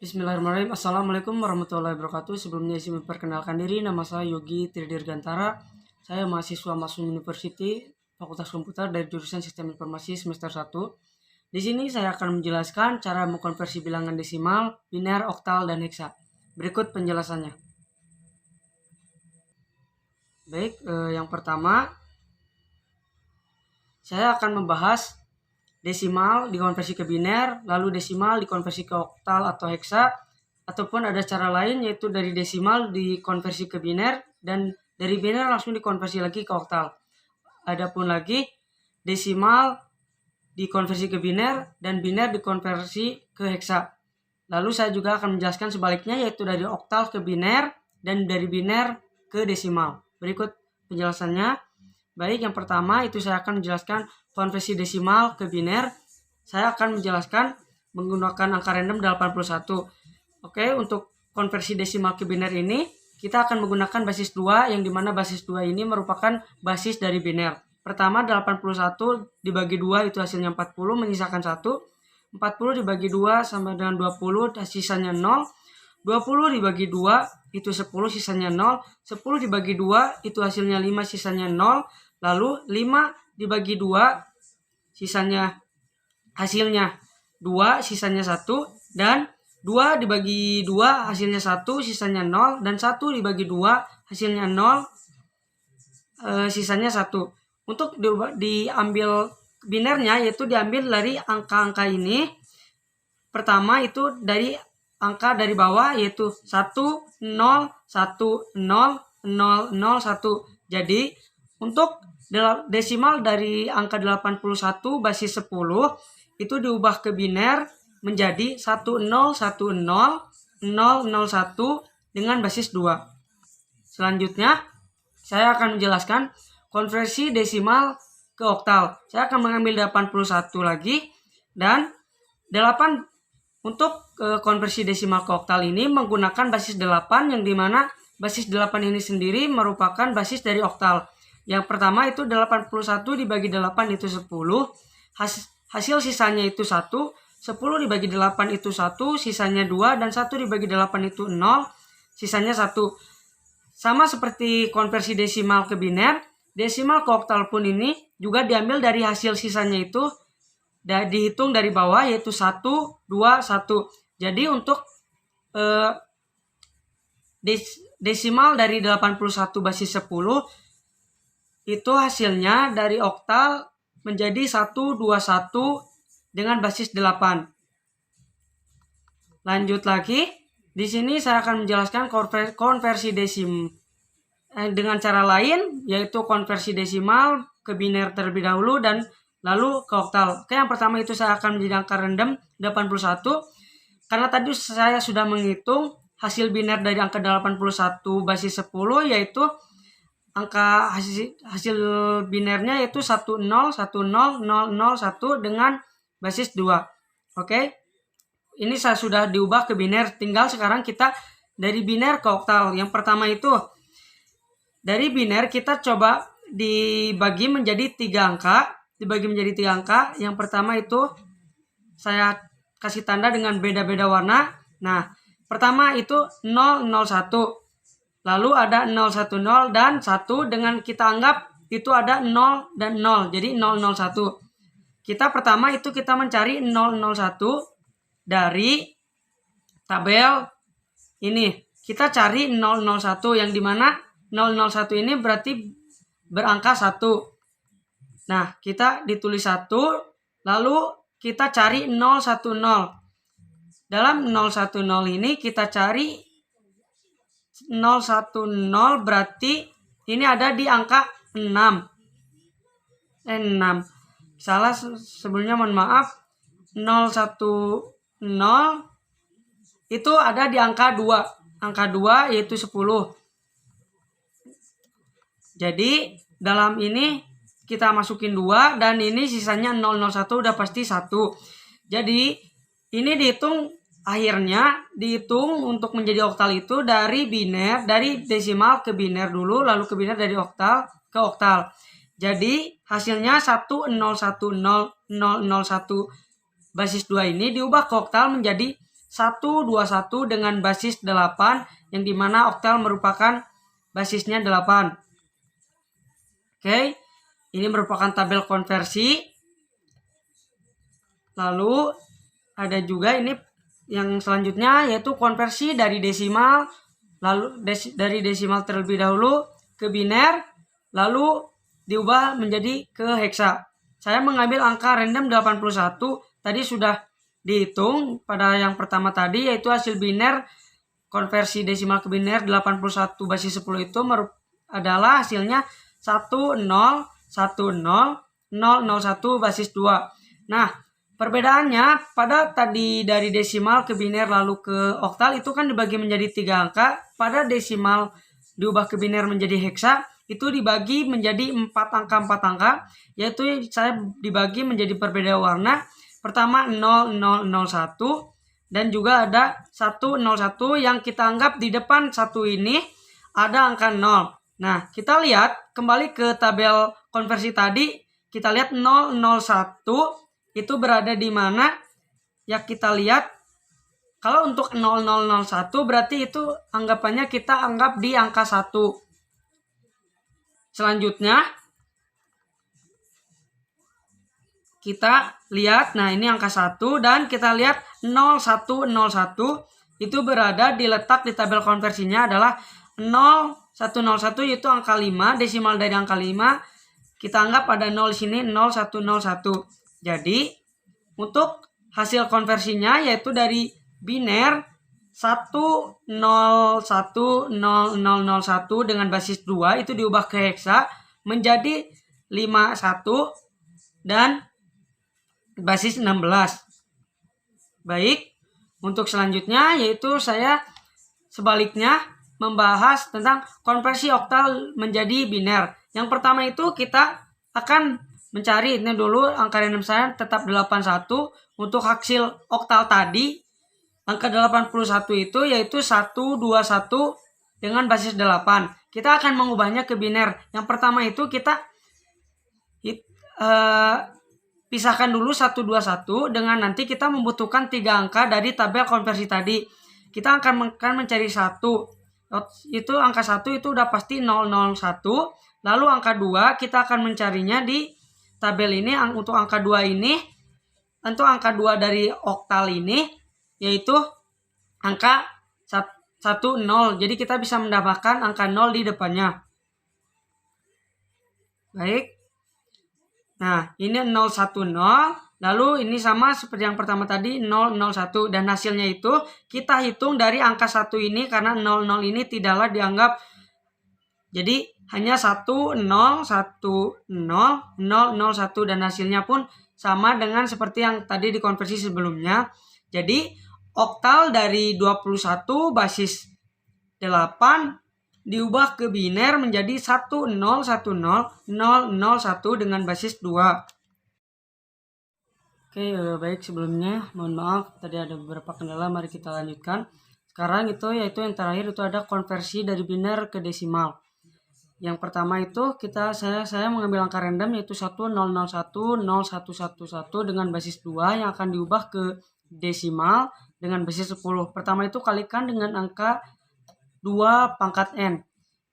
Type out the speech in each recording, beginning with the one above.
Bismillahirrahmanirrahim. Assalamualaikum warahmatullahi wabarakatuh. Sebelumnya izin memperkenalkan diri, nama saya Yogi Tridirgantara. Saya mahasiswa Masum University, Fakultas Komputer dari jurusan Sistem Informasi semester 1. Di sini saya akan menjelaskan cara mengkonversi bilangan desimal, biner, oktal, dan heksa. Berikut penjelasannya. Baik, yang pertama saya akan membahas desimal dikonversi ke biner, lalu desimal dikonversi ke oktal atau heksa, ataupun ada cara lain yaitu dari desimal dikonversi ke biner dan dari biner langsung dikonversi lagi ke oktal. Adapun lagi desimal dikonversi ke biner dan biner dikonversi ke heksa. Lalu saya juga akan menjelaskan sebaliknya yaitu dari oktal ke biner dan dari biner ke desimal. Berikut penjelasannya. Baik, yang pertama itu saya akan menjelaskan konversi desimal ke biner. Saya akan menjelaskan menggunakan angka random 81. Oke, untuk konversi desimal ke biner ini kita akan menggunakan basis 2 yang dimana basis 2 ini merupakan basis dari biner. Pertama 81 dibagi 2 itu hasilnya 40 menyisakan 1. 40 dibagi 2 sama dengan 20 sisanya 0. 20 dibagi 2 itu 10 sisanya 0. 10 dibagi 2 itu hasilnya 5 sisanya 0. Lalu 5 dibagi 2 sisanya hasilnya 2 sisanya 1 dan 2 dibagi 2 hasilnya 1 sisanya 0 dan 1 dibagi 2 hasilnya 0 sisanya 1. Untuk diambil binernya yaitu diambil dari angka-angka ini. Pertama itu dari angka dari bawah yaitu 1 0 1 0 0 0 1. Jadi untuk desimal dari angka 81 basis 10 itu diubah ke biner menjadi 1010 001 dengan basis 2. Selanjutnya saya akan menjelaskan konversi desimal ke oktal. Saya akan mengambil 81 lagi dan 8 untuk konversi desimal ke oktal ini menggunakan basis 8 yang dimana basis 8 ini sendiri merupakan basis dari oktal. Yang pertama itu 81 dibagi 8 itu 10. Hasil sisanya itu 1. 10 dibagi 8 itu 1. Sisanya 2. Dan 1 dibagi 8 itu 0. Sisanya 1. Sama seperti konversi desimal ke biner. Desimal ke oktal pun ini juga diambil dari hasil sisanya itu. Dihitung dari bawah yaitu 1, 2, 1. Jadi untuk desimal dari 81 basis 10 itu hasilnya dari oktal menjadi 121 dengan basis 8. Lanjut lagi, di sini saya akan menjelaskan konversi dengan cara lain yaitu konversi desimal ke biner terlebih dahulu dan lalu ke oktal. Oke, yang pertama itu saya akan menjadi angka random 81. Karena tadi saya sudah menghitung hasil biner dari angka 81 basis 10 yaitu angka hasil binernya yaitu 10100001 dengan basis 2. Oke. Ini saya sudah diubah ke biner. Tinggal sekarang kita dari biner ke oktal. Yang pertama itu dari biner kita coba dibagi menjadi 3 angka. Yang pertama itu saya kasih tanda dengan beda-beda warna. Nah, pertama itu 001. Lalu ada 010 dan 1 dengan kita anggap itu ada 0 dan 0. Jadi 001. Pertama itu kita mencari 001 dari tabel ini. Kita cari 001 yang dimana 001 ini berarti berangka 1. Nah, kita ditulis 1. Lalu kita cari 010. Dalam 010 ini kita cari 010 berarti ini ada di angka 6. Salah sebelumnya, mohon maaf. 010 itu ada di angka 2. Angka 2 yaitu 10. Jadi dalam ini kita masukin 2 dan ini sisanya 001 udah pasti 1. Jadi ini akhirnya dihitung untuk menjadi oktal itu dari biner, dari desimal ke biner dulu, lalu ke biner dari oktal ke oktal. Jadi hasilnya 10100001 basis 2 ini diubah ke oktal menjadi 121 dengan basis 8, yang dimana oktal merupakan basisnya 8. Oke, ini merupakan tabel konversi. Lalu ada juga ini yang selanjutnya, yaitu konversi dari desimal, lalu dari desimal terlebih dahulu ke biner, lalu diubah menjadi ke heksa. Saya mengambil angka random 81, tadi sudah dihitung pada yang pertama tadi, yaitu hasil biner konversi desimal ke biner 81 basis 10 itu adalah hasilnya 1010001 basis 2. Nah, perbedaannya pada tadi dari desimal ke biner lalu ke oktal itu kan dibagi menjadi 3 angka. Pada desimal diubah ke biner menjadi heksa itu dibagi menjadi 4 angka, yaitu saya dibagi menjadi berbeda warna. Pertama 0001 dan juga ada 101 yang kita anggap di depan 1 ini ada angka 0. Nah, kita lihat kembali ke tabel konversi tadi, kita lihat 001 itu berada di mana? Ya, kita lihat kalau untuk 0001 berarti itu anggapannya kita anggap di angka 1. Selanjutnya kita lihat, nah ini angka 1 dan kita lihat 0101 itu berada di letak di tabel konversinya adalah 0101 yaitu angka 5, desimal dari angka 5. Kita anggap ada 0 di sini 0101. Jadi untuk hasil konversinya yaitu dari biner 1010001 dengan basis 2 itu diubah ke heksa menjadi 51 dan basis 16. Baik, untuk selanjutnya yaitu saya sebaliknya membahas tentang konversi oktal menjadi biner. Yang pertama itu kita akan mencari, ini dulu angka random saya tetap 81. Untuk hasil oktal tadi angka 81 itu yaitu 121 dengan basis 8. Kita akan mengubahnya ke biner. Yang pertama itu kita pisahkan dulu 121 dengan nanti kita membutuhkan 3 angka dari tabel konversi tadi. Kita akan mencari 1. Itu angka 1 itu udah pasti 001. Lalu angka 2 kita akan mencarinya di tabel ini. Untuk angka 2 ini, untuk angka 2 dari oktal ini yaitu angka 10. Jadi kita bisa mendapatkan angka 0 di depannya. Baik. Nah, ini 010. Lalu ini sama seperti yang pertama tadi 001 dan hasilnya itu kita hitung dari angka 1 ini karena 00 ini tidaklah dianggap. Jadi hanya 1010001 dan hasilnya pun sama dengan seperti yang tadi dikonversi sebelumnya. Jadi oktal dari 21 basis 8 diubah ke biner menjadi 1010001 dengan basis 2. Oke, baik, sebelumnya mohon maaf tadi ada beberapa kendala, mari kita lanjutkan. Sekarang itu yaitu yang terakhir itu ada konversi dari biner ke desimal. Yang pertama itu saya mengambil angka random yaitu 100101111 dengan basis 2 yang akan diubah ke desimal dengan basis 10. Pertama itu kalikan dengan angka 2 pangkat n.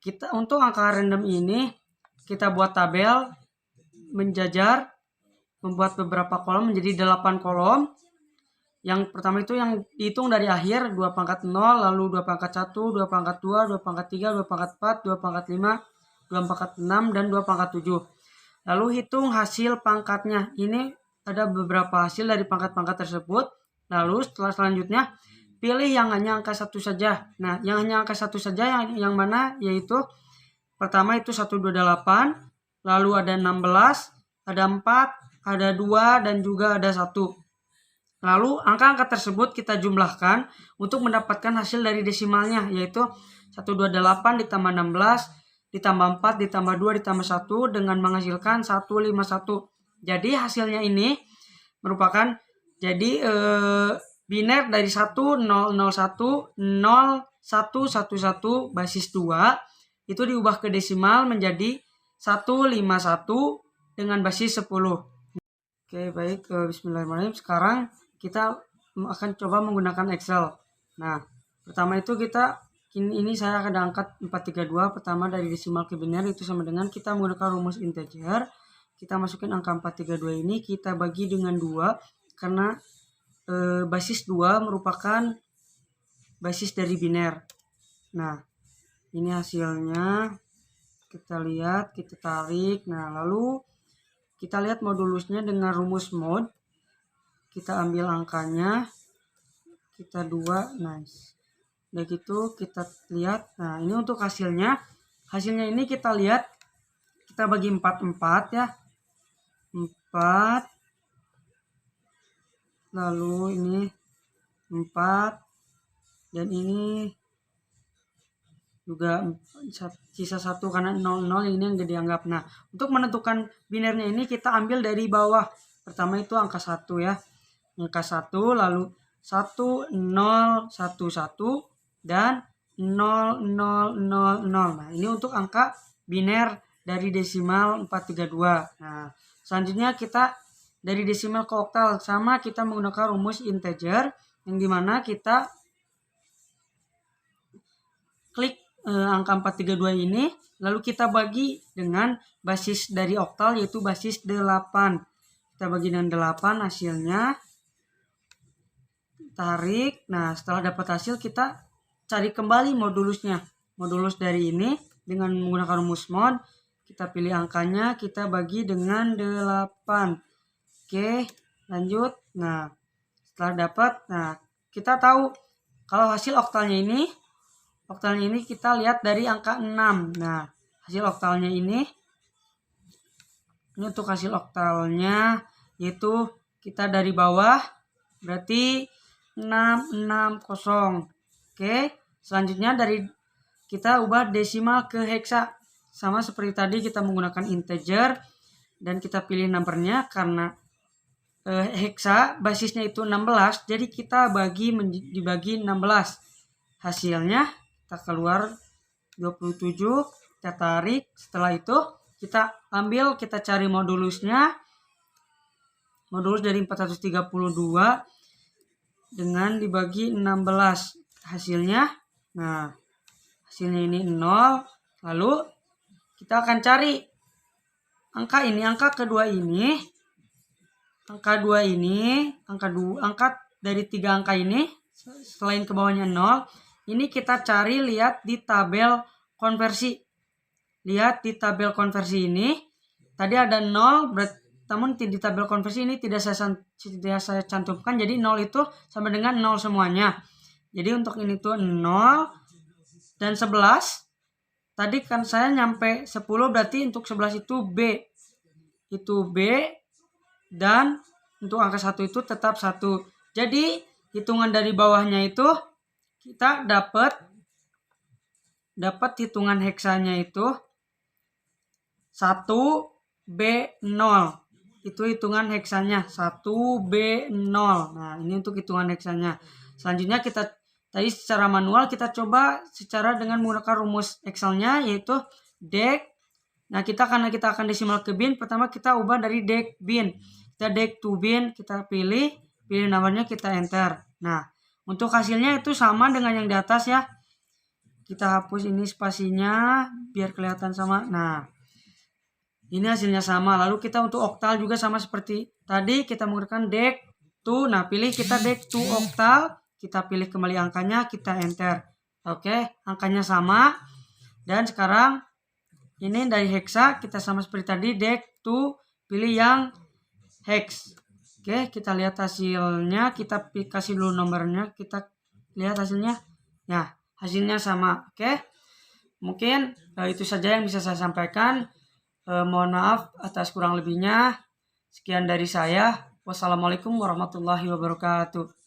Kita untuk angka random ini kita buat tabel menjajar, membuat beberapa kolom menjadi 8 kolom. Yang pertama itu yang dihitung dari akhir 2 pangkat 0, lalu 2 pangkat 1, 2 pangkat 2, 2 pangkat 3, 2 pangkat 4, 2 pangkat 5, 2 pangkat 6, dan 2 pangkat 7. Lalu hitung hasil pangkatnya. Ini ada beberapa hasil dari pangkat-pangkat tersebut. Lalu selanjutnya pilih yang hanya angka 1 saja. Nah, yang hanya angka 1 saja yang mana yaitu pertama itu 128, lalu ada 16, ada 4, ada 2 dan juga ada 1. Lalu angka-angka tersebut kita jumlahkan untuk mendapatkan hasil dari desimalnya yaitu 128 ditambah 16 ditambah 4 ditambah 2 ditambah 1 dengan menghasilkan 151. Jadi hasilnya ini merupakan biner dari 100101111 basis 2 itu diubah ke desimal menjadi 151 dengan basis 10. Oke, baik, bismillahirrahmanirrahim. Sekarang kita akan coba menggunakan Excel. Nah, pertama itu ini saya akan angkat 432. Pertama dari desimal ke biner itu sama dengan kita menggunakan rumus integer. Kita masukin angka 432 ini, kita bagi dengan 2 karena basis 2 merupakan basis dari biner. Nah, ini hasilnya. Kita lihat, kita tarik. Nah, lalu kita lihat modulusnya dengan rumus mod. Kita ambil angkanya, kita 2, nice. Udah gitu kita lihat. Nah, ini untuk hasilnya. Hasilnya ini kita lihat, kita bagi 4 ya. 4. Lalu ini 4. Dan ini juga sisa 1 karena 00 ini yang dianggap. Nah, untuk menentukan binernya ini kita ambil dari bawah. Pertama itu angka 1 ya. Angka 1, lalu 1 0 1 1 dan 0 0 0 0. Nah, ini untuk angka biner dari desimal 432. Nah, selanjutnya kita dari desimal ke oktal sama kita menggunakan rumus integer yang dimana kita klik angka 432 ini, lalu kita bagi dengan basis dari oktal yaitu basis 8. Kita bagi dengan 8 hasilnya. Tarik. Nah, setelah dapat hasil kita cari kembali modulusnya. Modulus dari ini dengan menggunakan rumus mod, kita pilih angkanya, kita bagi dengan 8. Oke, lanjut. Nah, setelah dapat, nah kita tahu kalau hasil oktalnya ini kita lihat dari angka 6. Nah, hasil oktalnya ini untuk hasil oktalnya yaitu kita dari bawah berarti 660. Oke, selanjutnya dari kita ubah desimal ke heksa. Sama seperti tadi kita menggunakan integer dan kita pilih numbernya karena heksa basisnya itu 16, jadi kita dibagi 16. Hasilnya kita keluar 27, kita tarik. Setelah itu kita ambil, kita cari modulusnya. Modulus dari 432 dengan dibagi 16. Hasilnya, nah hasilnya ini 0. Lalu kita akan cari angka ini, angka kedua ini. Angka 2 ini, angka dari 3 angka ini selain ke bawahnya 0, ini kita cari, lihat di tabel konversi. Lihat di tabel konversi ini. Tadi ada 0, namun di tabel konversi ini tidak saya cantumkan. Jadi 0 itu sama dengan 0 semuanya. Jadi untuk ini tuh 0 dan 11. Tadi kan saya nyampe 10, berarti untuk 11 itu B. Itu B. Dan untuk angka 1 itu tetap 1. Jadi hitungan dari bawahnya itu kita dapat hitungan heksanya itu 1B0. Itu hitungan heksanya 1B0. Nah, ini untuk hitungan heksanya. Selanjutnya kita tadi secara manual kita coba secara dengan menggunakan rumus Excelnya yaitu dec. Nah, karena kita akan desimal ke bin, pertama kita ubah dari dec bin. Kita dec to bin, kita pilih nomornya, kita enter. Nah, untuk hasilnya itu sama dengan yang di atas ya. Kita hapus ini spasinya biar kelihatan sama. Nah, ini hasilnya sama. Lalu kita untuk oktal juga sama seperti tadi, kita menggunakan dec to. Nah, pilih kita dec to oktal, kita pilih kembali angkanya, kita enter. Oke, angkanya sama. Dan sekarang ini dari heksa kita sama seperti tadi, dec to, pilih yang hex. Oke, kita lihat hasilnya, kita kasih dulu nomornya, kita lihat hasilnya. Nah, hasilnya sama. Oke, mungkin itu saja yang bisa saya sampaikan. Mohon maaf atas kurang lebihnya. Sekian dari saya. Wassalamualaikum warahmatullahi wabarakatuh.